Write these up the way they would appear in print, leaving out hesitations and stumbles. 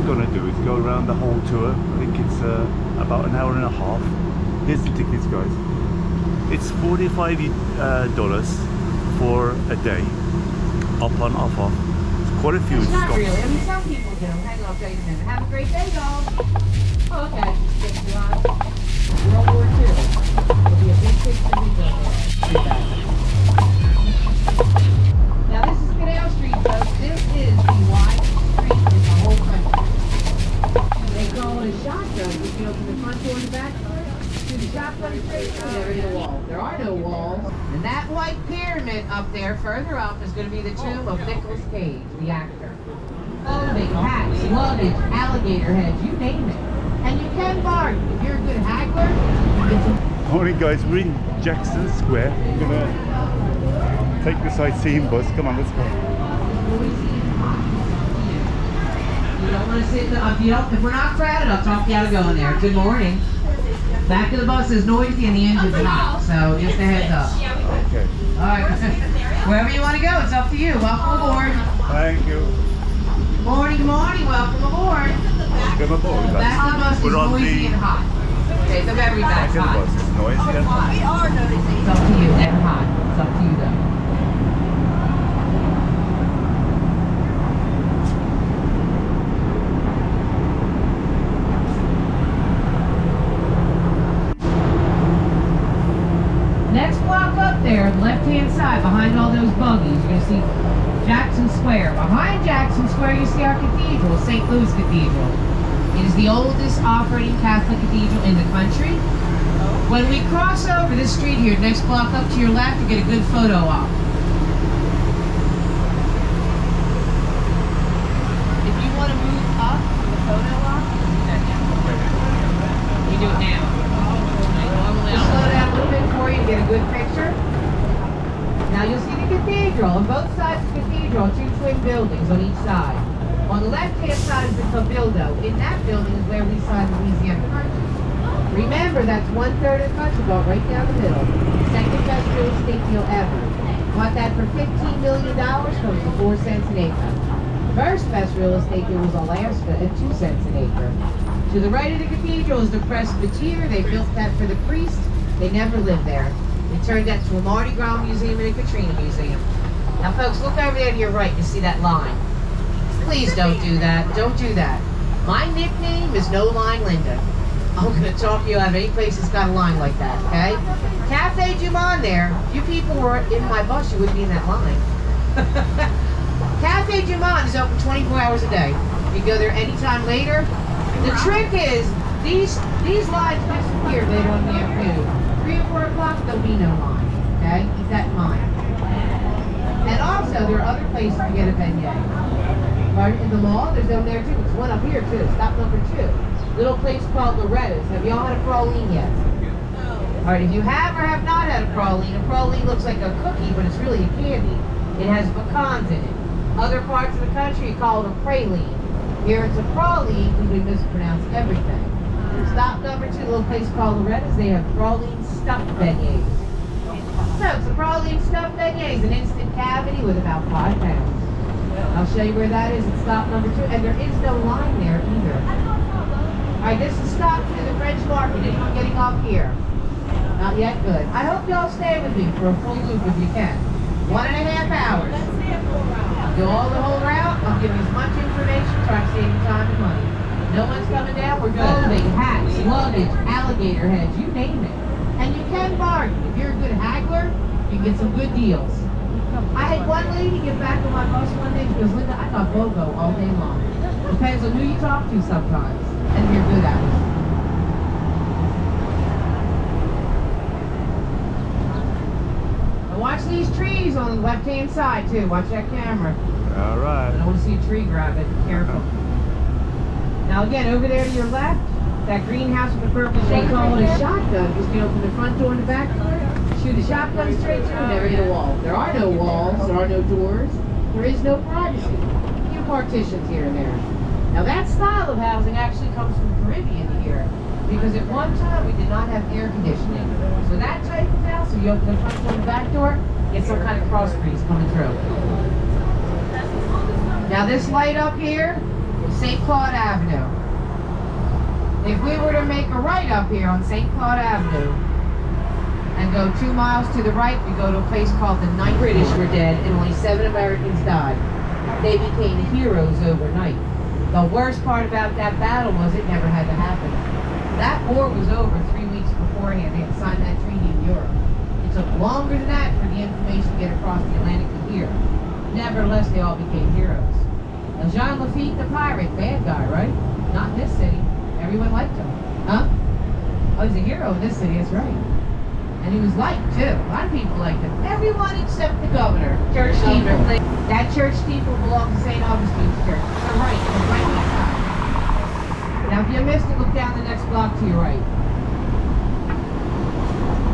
gonna do is go around the whole tour. I think it's about an hour and a half. Here's the tickets, guys. It's $45 for a day, up on, off off. It's quite a few. It's not really. I mean, some people do. Hang on, I'll tell you in a minute. Have a great day, y'all. Oh, okay. World War II. It'll be a big picture window there. Now, this is Canal Street, folks. This is the widest street in the whole country. They call it a shotgun. You can open the front door and the back door. To the shotgun straight through. There is a wall. There are no walls. And that white pyramid up there, further up, is going to be the tomb of Nicolas Cage, the actor. Clothing, hats, luggage, alligator heads, you name it. And you can bargain. If you're a good haggler, Morning, guys. We're in Jackson Square. We're gonna take the sightseeing bus. Come on, let's go. You don't want to sit. If we're not crowded, I'll talk you out of going there. Good morning. Back of the bus is noisy and the engine's hot, so just a heads up. Okay. All right. Wherever you want to go, it's up to you. Welcome aboard. Thank you. Good morning. Welcome aboard. Come aboard, guys. Back of the bus is noisy and hot. Okay, the very back's Back of the hot. bus is noisy and hot. We are noticing. It's up to you. Never hot. It's up to you, though. Next block up there, the left-hand side, behind all those buggies, you're going to see Jackson Square. Behind Jackson Square, you see our cathedral, St. Louis Cathedral. It is the oldest operating Catholic cathedral in the country. When we cross over this street here, next block up to your left, you get a good photo op. If you want to move up for the photo op, you do that now. You do it now. I'll slow down a little bit for you to get a good picture. Now you'll see the cathedral. On both sides of the cathedral, two twin buildings on each side. On the left-hand side is the Cabildo. In that building is where we signed Louisiana Purchase. Remember, that's 1/3 of the country bought right down the middle. Second best real estate deal ever. Bought that for $15 million, close to 4 cents an acre. First best real estate deal was Alaska at 2 cents an acre. To the right of the cathedral is the Presbyterian. They built that for the priests. They never lived there. They turned that to a Mardi Gras museum and a Katrina museum. Now, folks, look over there to your right. You see that line. Please don't do that. Don't do that. My nickname is No Line Linda. I'm going to talk you out of any place that's got a line like that, okay? Cafe Du Monde there. If you people were in my bus, you wouldn't be in that line. Cafe Du Monde is open 24 hours a day. You can go there anytime later. The trick is, these lines disappear later on in the afternoon. 3 or 4 o'clock, there'll be no line, okay? Keep that in mind. And also, there are other places to get a beignet. Right in the mall, there's one there too. There's one up here too. Stop number 2. Little place called Loretta's. Have y'all had a praline yet? No. All right, if you have or have not had a praline looks like a cookie, but it's really a candy. It has pecans in it. Other parts of the country call it a praline. Here it's a praline because we mispronounce everything. Stop number 2, little place called Loretta's. They have praline stuffed beignets. So it's a praline stuffed beignets, an instant cavity with about 5 pounds. I'll show you where that is at stop number 2, and there is no line there either. Alright, this is stop to the French Market. Anyone getting off here? Not yet? Good. I hope y'all stay with me for a full loop if you can. 1.5 hours. Do all the whole route. I'll give you as much information, try to save you time and money. No one's coming down, we're good. Clothing, hats, luggage, alligator heads, you name it. And you can bargain. If you're a good haggler, you can get some good deals. I had one lady get back on my bus one day. She goes, Linda, I got BOGO all day long. Depends on who you talk to sometimes, and if you're good at it. Now watch these trees on the left-hand side too. Watch that camera. All right. I don't want to see a tree grab it. Be careful. Now again, over there to your left, that greenhouse with the purple shade, call it a shotgun because you open the front door and the back door. Shoot a shotgun straight through and never hit a wall. There are no walls, there are no doors, there is no privacy. A few partitions here and there. Now that style of housing actually comes from the Caribbean here, because at one time we did not have air conditioning. So that type of house, if you open the front door and the back door, get some kind of cross breeze coming through. Now this light up here, St. Claude Avenue. If we were to make a right up here on St. Claude Avenue and go 2 miles to the right, we go to a place called the Ninth. British were dead and only 7 Americans died. They became heroes overnight. The worst part about that battle was it never had to happen. That war was over 3 weeks beforehand. They had signed that treaty in Europe. It took longer than that for the information to get across the Atlantic to here. Nevertheless, they all became heroes. Now, Jean Lafitte, the pirate, bad guy, right? Not in this city. Everyone liked him. Huh? Oh, he's a hero in this city, that's right. And he was liked, too. A lot of people liked him. Everyone except the governor. Church steeple. That church steeple belonged to St. Augustine's Church. To the right, on the right-hand side. Now, if you missed it, look down the next block to your right.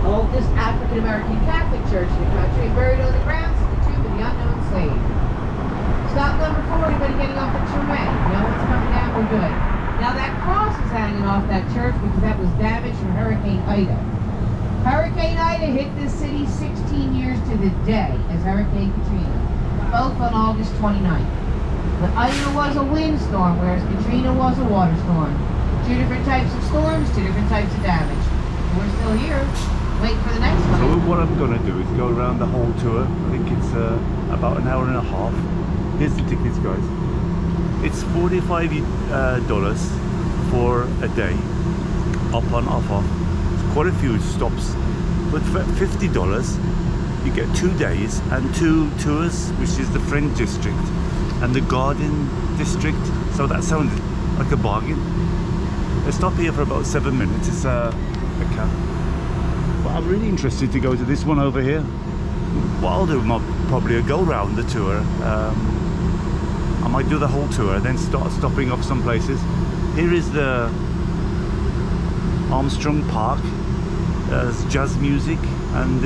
Oldest African-American Catholic church in the country, buried on the grounds is the tomb of the unknown slave. Stop number 4, anybody getting off at Tremaine? No one's coming down, we're good. Now that cross is hanging off that church because that was damaged from Hurricane Ida. Hurricane Ida hit this city 16 years to the day as Hurricane Katrina, both on August 29th. But Ida was a windstorm, whereas Katrina was a water storm. 2 different types of storms, 2 different types of damage. We're still here, waiting for the next one. So what I'm going to do is go around the whole tour. I think it's about an hour and a half. Here's the tickets, guys. It's $45 for a day, up on, off. It's quite a few stops, but for $50 you get 2 days and 2 tours, which is the French district and the Garden district. So that sounded like a bargain. Let's stop here for about 7 minutes. It's a cab, but I'm really interested to go to this one over here. What I'll do, I'll probably go around the tour. I might do the whole tour, then start stopping off some places. Here is the Armstrong Park. There's jazz music, and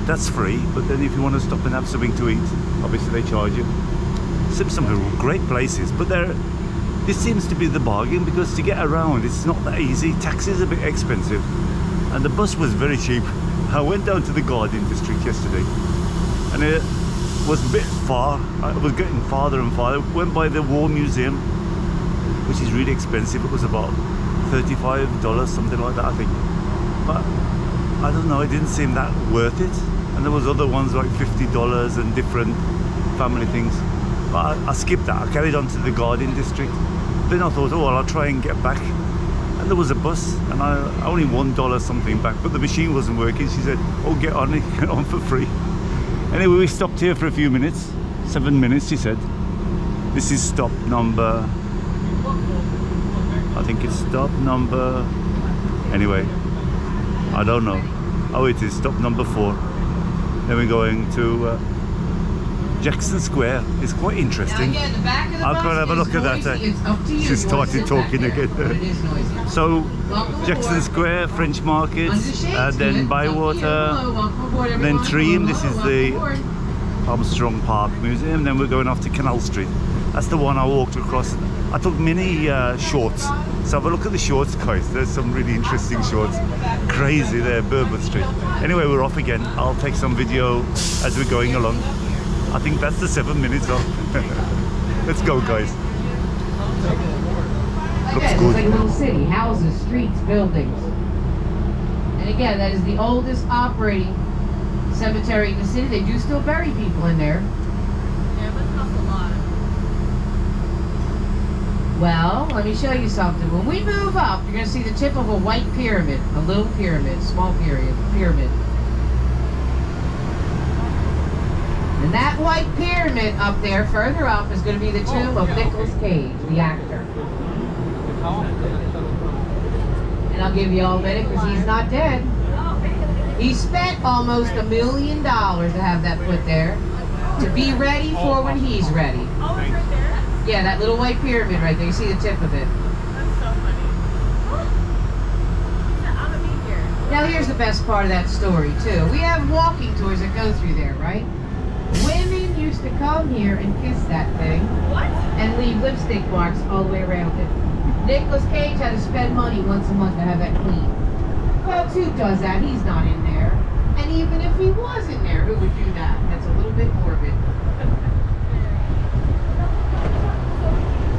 that's free. But then if you want to stop and have something to eat, obviously they charge you. Some great places, but this seems to be the bargain because to get around, it's not that easy. Taxis are a bit expensive, and the bus was very cheap. I went down to the Garden district yesterday, and it was a bit far. I was getting farther and farther. Went by the War Museum, which is really expensive. It was about $35, something like that, I think. But I don't know, it didn't seem that worth it. And there was other ones like $50 and different family things. But I skipped that. I carried on to the Garden district. Then I thought, oh well, I'll try and get back. And there was a bus, and I only $1 something back, but the machine wasn't working. She said, oh, get on it, get on for free. Anyway, we stopped here for a few minutes. 7 minutes, she said. This is stop number, I think it's stop number, anyway, I don't know. Oh, it is stop number 4. Then we're going to Jackson Square. It's quite interesting. Now, again, the back of the I'll bus go and have a look at noisy. that. It's up to you. She started talking again. But it is noisy. So, Welcome Jackson aboard. Square, French Market, Under the shades, then good. Bywater, Hello, welcome aboard, then everyone. Treem. This Hello, is welcome the aboard. Armstrong Park Museum. Then we're going off to Canal Street. That's the one I walked across. I took many shorts. So have a look at the shorts, guys. There's some really interesting shorts. Crazy there, Bourbon Street. Anyway, we're off again. I'll take some video as we're going along. I think that's the 7 minutes off. Let's go, guys. Looks Again, good. it's like a little city, houses, streets, buildings. And again, that is the oldest operating cemetery in the city. They do still bury people in there. Yeah, but it costs a lot. Well, let me show you something. When we move up, you're going to see the tip of a white pyramid, a little pyramid, small pyramid. And that white pyramid up there, further up, is going to be the tomb of Nicolas Cage, the actor. And I'll give you all a minute because he's not dead. He spent almost $1 million to have that put there, to be ready for when he's ready. Oh, it's right there? Yeah, that little white pyramid right there. You see the tip of it. That's so funny. I'm gonna be here. Now here's the best part of that story too. We have walking tours that go through there, right? Women used to come here and kiss that thing What? and leave lipstick marks all the way around it. Nicolas Cage had to spend money once a month to have that clean. Folks, who does that? He's not in there. And even if he was in there, who would do that? That's a little bit morbid.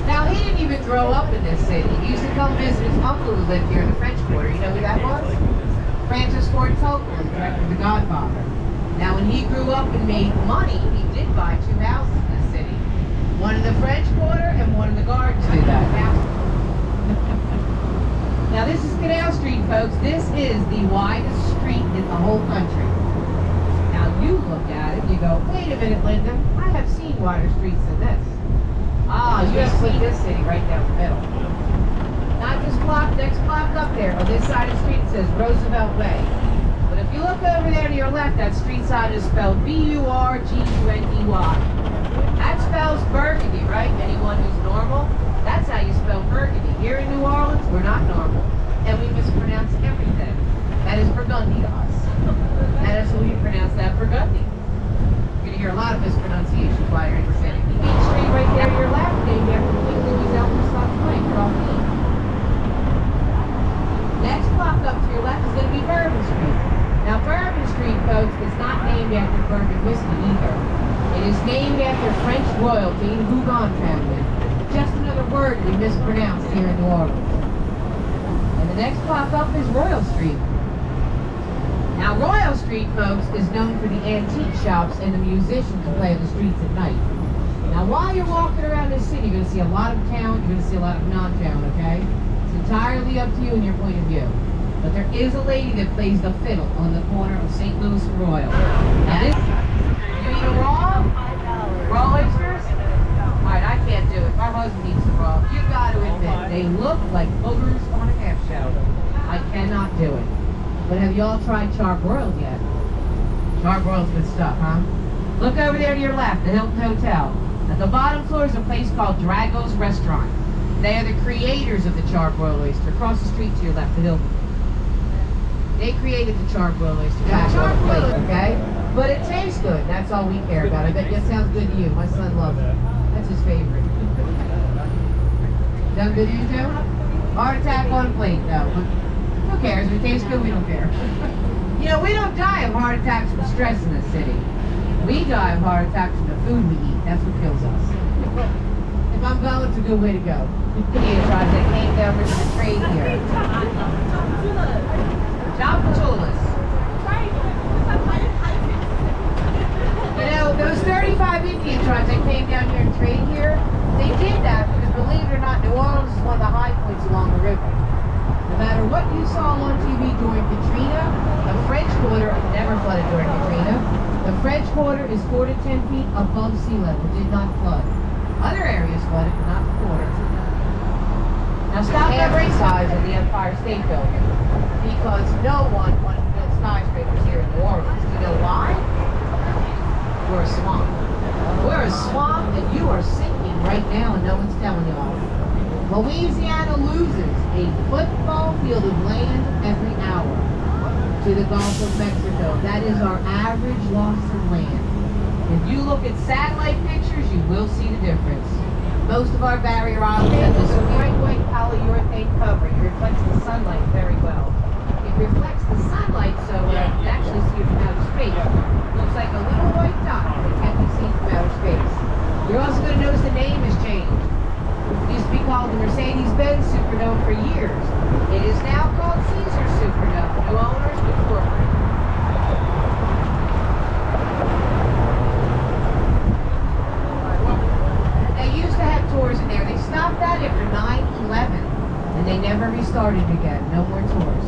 Now he didn't even grow up in this city. He used to come visit his uncle who lived here in the French Quarter. You know who that was? Francis Ford Coppola, the director of The Godfather. Now, when he grew up and made money, he did buy 2 houses in the city. One in the French Quarter and one in the Gardens. Do that. Now, this is Canal Street, folks. This is the widest street in the whole country. Now, you look at it, you go, wait a minute, Linda, I have seen wider streets than this. Ah, you have seen this city right down the middle. Not this block, next block up there. On this side of the street it says Roosevelt Way. But if you look over there to your left, that street sign is spelled B-U-R-G-U-N-D-Y. That spells Burgundy, right? Anyone who's normal, that's how you spell Burgundy. Here in New Orleans, we're not normal, and we mispronounce everything. That is Burgundy to us. That is how we pronounce that, Burgundy. You're going to hear a lot of mispronunciations while you're in the city. The main street right there to your left, named after King Louis Elphinstone Plank, Coffee. Next block up to your left is going to be Bourbon Street. Now, Bourbon Street, folks, is not named after bourbon whiskey either. It is named after French royalty, the Bourbon family. Just another word we mispronounced here in New Orleans. And the next block up is Royal Street. Now, Royal Street, folks, is known for the antique shops and the musicians who play on the streets at night. Now, while you're walking around this city, you're going to see a lot of town, you're going to see a lot of non-town, okay? It's entirely up to you and your point of view. But there is a lady that plays the fiddle on the corner of St. Louis and Royal. Now, this, you eat a raw? Raw oysters? Alright, I can't do it. My husband eats the raw. You got to admit, they look like boogers on a half shell. I cannot do it. But have you all tried charbroiled yet? Charbroiled's good stuff, huh? Look over there to your left, the Hilton Hotel. At the bottom floor is a place called Drago's Restaurant. They are the creators of the charbroiled oyster. Across the street to your left, the Hilton. They created the charbroiled oyster back on the plate, okay? But it tastes good. That's all we care about. I bet it sounds good to you. My son loves it. That's his favorite. Sound good to you too? Heart attack on plate, though. Who cares? If it tastes good, we don't care. You know, we don't die of heart attacks from stress in this city. We die of heart attacks from the food we eat. That's what kills us. If I'm going, it's a good way to go. Project came down to the trade here. John Patulas. You know, those 35 Indian tribes that came down here and trade here, they did that because, believe it or not, New Orleans is one of the high points along the river. No matter what you saw on TV during Katrina, the French Quarter never flooded during Katrina. The French Quarter is 4 to 10 feet above sea level. It did not flood. Other areas flooded, but not the quarter. Now stop every size of the Empire State Building because no one wanted to build skyscrapers here in New Orleans. Do you know why? We're a swamp. We're a swamp and you are sinking right now and no one's telling you all. Louisiana loses a football field of land every hour to the Gulf of Mexico. That is our average loss of land. If you look at satellite pictures, you will see the difference. Most of our barrier islands have this bright white polyurethane covering. It reflects the sunlight very well. It reflects the sunlight so you can actually see it from outer space. It looks like a little white dot that can't be seen from outer space. You're also going to notice the name has changed. It used to be called the Mercedes-Benz Superdome for years. It is now called Caesar Superdome. New owners, new corporate. They used to have tours in there. They stopped that after 9/11, and they never restarted again. No more tours.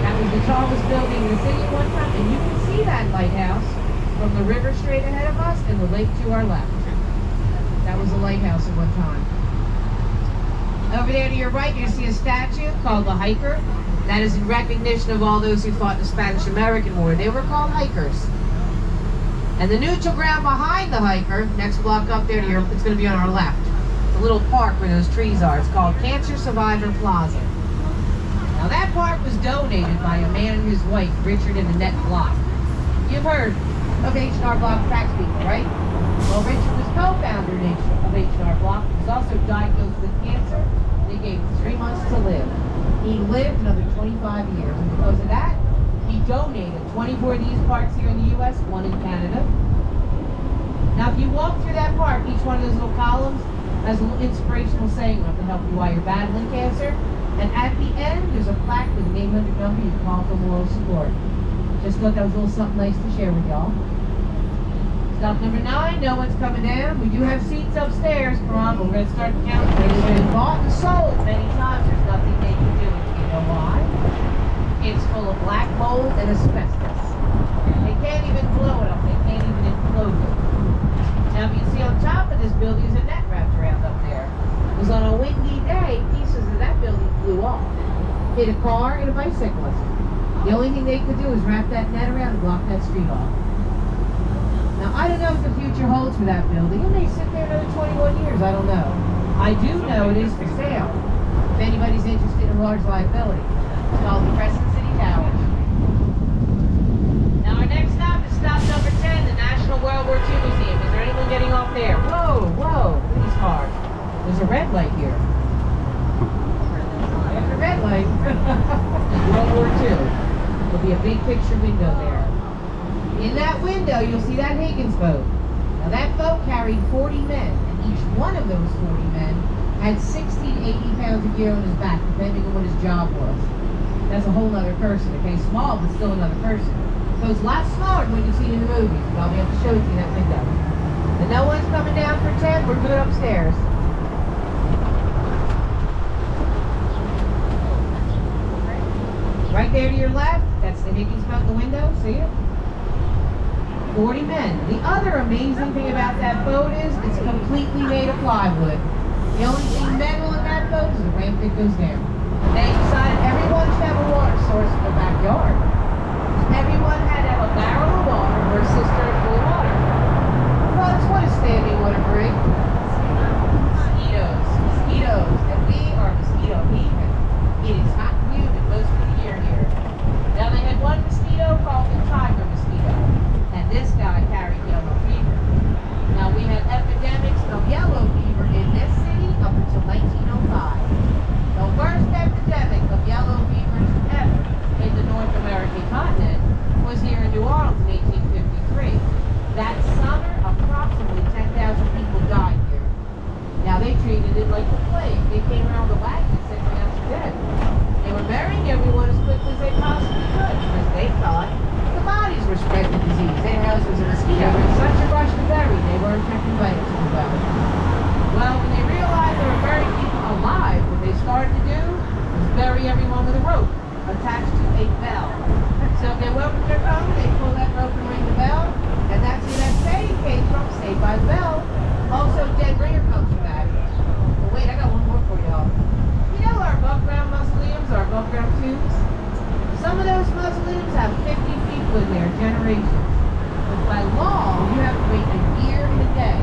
That was the tallest building in the city at one time, and you can see that lighthouse from the river straight ahead of us and the lake to our left. That was a lighthouse at one time. Over there to your right, you see a statue called the Hiker. That is in recognition of all those who fought in the Spanish-American War. They were called hikers. And the neutral ground behind the Hiker, next block up there to your, it's going to be on our left. The little park where those trees are. It's called Cancer Survivor Plaza. Now that park was donated by a man and his wife, Richard and Annette Block. You've heard of H&R Block tax people, right? Well, Richard was co-founder of H&R Block. He was also diagnosed with cancer. They gave him 3 months to live. He lived another 25 years, and because of that, he donated 24 of these parks here in the U.S., 1 in Canada. Now, if you walk through that park, each one of those little columns has a little inspirational saying on it to help you while you're battling cancer. And at the end, there's a plaque with a name under number you can call for moral support. Just thought that was a little something nice to share with y'all. Stop number 9, no one's coming down. We do have seats upstairs. Come on, but we're going to start the count. It's been bought and sold many times. There's nothing they can do. You know why? It's full of black mold and asbestos. They can't even blow it up. They can't even implode it. Now, if you see on top of this building is a net wrapped around up there. It was on a windy day, pieces of that building flew off. Hit a car and a bicyclist. The only thing they could do is wrap that net around and block that street off. Now, I don't know what the future holds for that building. It may sit there another 21 years, I don't know. I do know it is for sale. If anybody's interested in large liability. It's called the Crescent City Tower. Now, our next stop is stop number 10, the National World War II Museum. Is there anyone getting off there? Whoa, whoa, look at these cars. There's a red light here. After red light, World War II. There'll be a big picture window there. In that window, you'll see that Higgins boat. Now that boat carried 40 men, and each one of those 40 men had 60 to 80 pounds of gear on his back, depending on what his job was. That's a whole other person. Okay, small, but still another person. So it's a lot smaller than what you've seen in the movies. But I'll be able to show it to you in that window. And no one's coming down for 10. We're good upstairs. Right there to your left, that's the Higgins boat in the window. See it? 40 men. The other amazing thing about that boat is it's completely made of plywood. The only thing metal in that boat is the ramp that goes down. They decided everyone should have a water source in their backyard. Everyone had to have a barrel of water or a cistern full of water. Folks, what is standing water bring? Mosquitoes. Mosquitoes. And we are mosquito haven. It is hot and humid most of the year here. Now they had one mosquito called the tiger mosquito. And this guy carried yellow fever. Now we had epidemics of yellow fever in this city up until 1905. The worst epidemic of yellow fever ever in the North American continent was here in New Orleans in 1853. That summer, approximately 10,000 people died here. Now they treated it like the plague. They came around the wagon and said, "Pronounced dead." They were burying everyone as quickly as they possibly could because they thought the bodies were spreading the disease. They didn't realize it was a mosquito. They were in such a rush to bury, they weren't checking vitals too well. Well, when they realized they were burying people alive, what they started to do was bury everyone with a rope attached to a bell. So if they woke up their phone, they pull that rope and ring the bell, and that's where that saying came from, Saved by the Bell. Also, dead ringer comes from that. But wait, I got one more for y'all. You know our above ground mausoleums, our above ground tombs? Some of those mausoleums have 50 people in there, generations. But by law, you have to wait a year and a day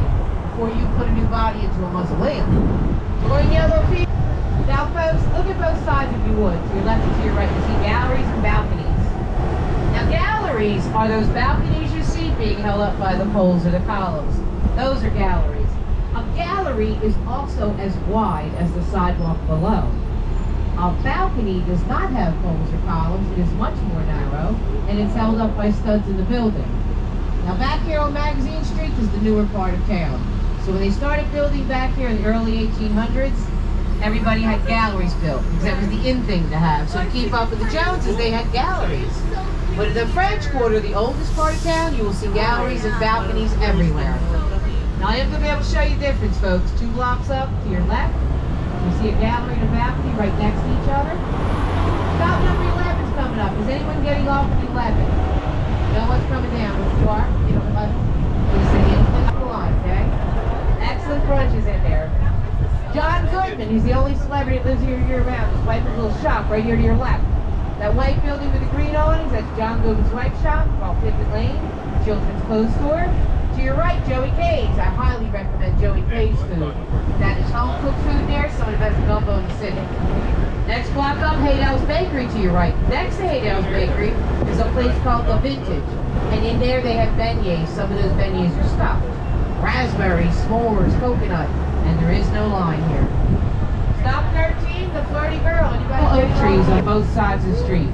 before you put a new body into a mausoleum. During yellow fever. Now folks, look at both sides if you would. To your left and to your right, you see galleries and balconies. Now galleries are those balconies you see being held up by the poles or the columns. Those are galleries. A gallery is also as wide as the sidewalk below. A balcony does not have poles or columns. It is much more narrow, and it's held up by studs in the building. Now back here on Magazine Street is the newer part of town. So when they started building back here in the early 1800s, everybody had galleries built, because that was the in thing to have. So to keep up with the Joneses, they had galleries. But in the French Quarter, the oldest part of town, you will see galleries and balconies everywhere. Now I am going to be able to show you the difference, folks. 2 blocks up to your left, you see a gallery and a balcony right next to each other. Stop number 11 is coming up. Is anyone getting off at 11? No one's coming down. If you are, you know, 11. Please say the line, okay? Excellent brunches in there. John Goodman, he's the only celebrity that lives here year-round. His wife has a little shop right here to your left. That white building with the green awnings, that's John Goodman's wife's shop, called Pivot Lane, children's clothes store. To your right, Joey Kay's. I highly recommend Joey Kay's food. That is home-cooked food there, some of the best gumbo in the city. Next block up, Haydell's Bakery to your right. Next to Haydell's Bakery is a place called The Vintage. And in there they have beignets. Some of those beignets are stuffed. Raspberries, s'mores, coconut. And there is no line here. Stop 13, the flirty girl. Oak trees on both sides of the street.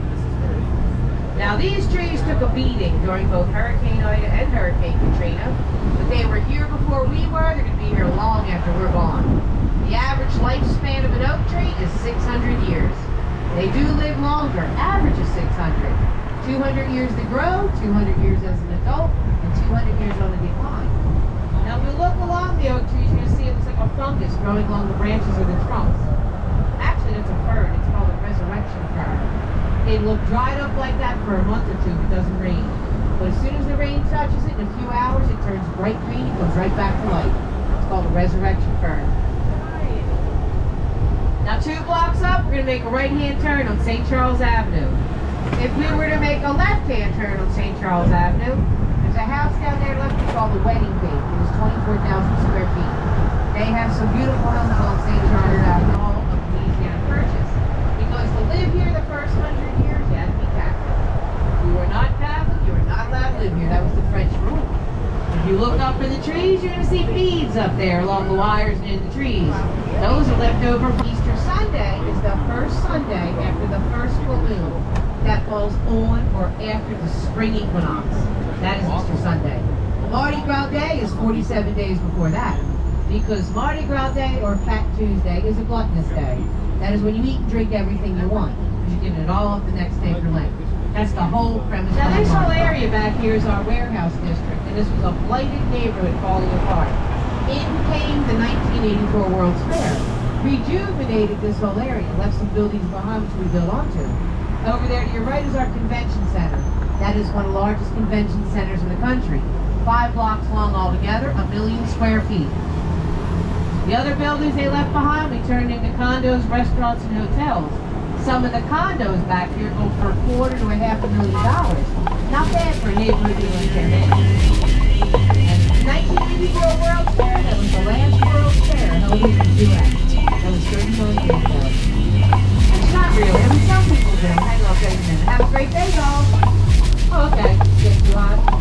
Now these trees took a beating during both Hurricane Ida and Hurricane Katrina, but they were here before we were. They're going to be here long after we're gone. country is 600 years. They do live longer, average is 600. 200 years to grow, 200 years as an adult, and 200 years on the decline. Now if you look along the oak trees, you're going to see it looks like a fungus growing along the branches of the trunks. Actually, it's a fern. It's called a resurrection fern. It will dry up like that for a month or two if it doesn't rain. But as soon as the rain touches it, in a few hours, it turns bright green. It comes right back to life. It's called a resurrection fern. Now 2 blocks up, we're going to make a right-hand turn on St. Charles Avenue. If we were to make a left-hand turn on St. Charles Avenue, there's a house down there left called the Wedding Cave. It was 24,000 square feet. They have some beautiful homes on St. Charles Avenue, all of easy to purchase. Because to live here the first 100 years, you had to be Catholic. If you were not Catholic, you were not allowed to live here. That was the French rule. If you look up in the trees, you're going to see beads up there along the wires and in the trees. Those are left over from Easter Sunday. Is the first Sunday after the first full moon that falls on or after the spring equinox. That is Easter Sunday. Mardi Gras Day is 47 days before that, because Mardi Gras Day or Fat Tuesday is a gluttonous day. That is when you eat and drink everything you want, because you're giving it all up the next day for Lent. That's the whole premise. Now this whole area back here is our warehouse district, and this was a blighted neighborhood falling apart. In came the 1984 World's Fair, rejuvenated this whole area, left some buildings behind which we built onto. Over there to your right is our convention center. That is one of the largest convention centers in the country. 5 blocks long altogether, 1 million square feet. The other buildings they left behind, we turned into condos, restaurants, and hotels. Some of the condos back here go for $250,000 to $500,000. Not bad for a neighborhood like that. And the 1984 World's Fair, that was the last World's Fair held in the U.S. That was 39 years ago. It's not really. I mean, some people do. Hang on, wait a minute. Have a great day, y'all. Oh, okay. Get too hot.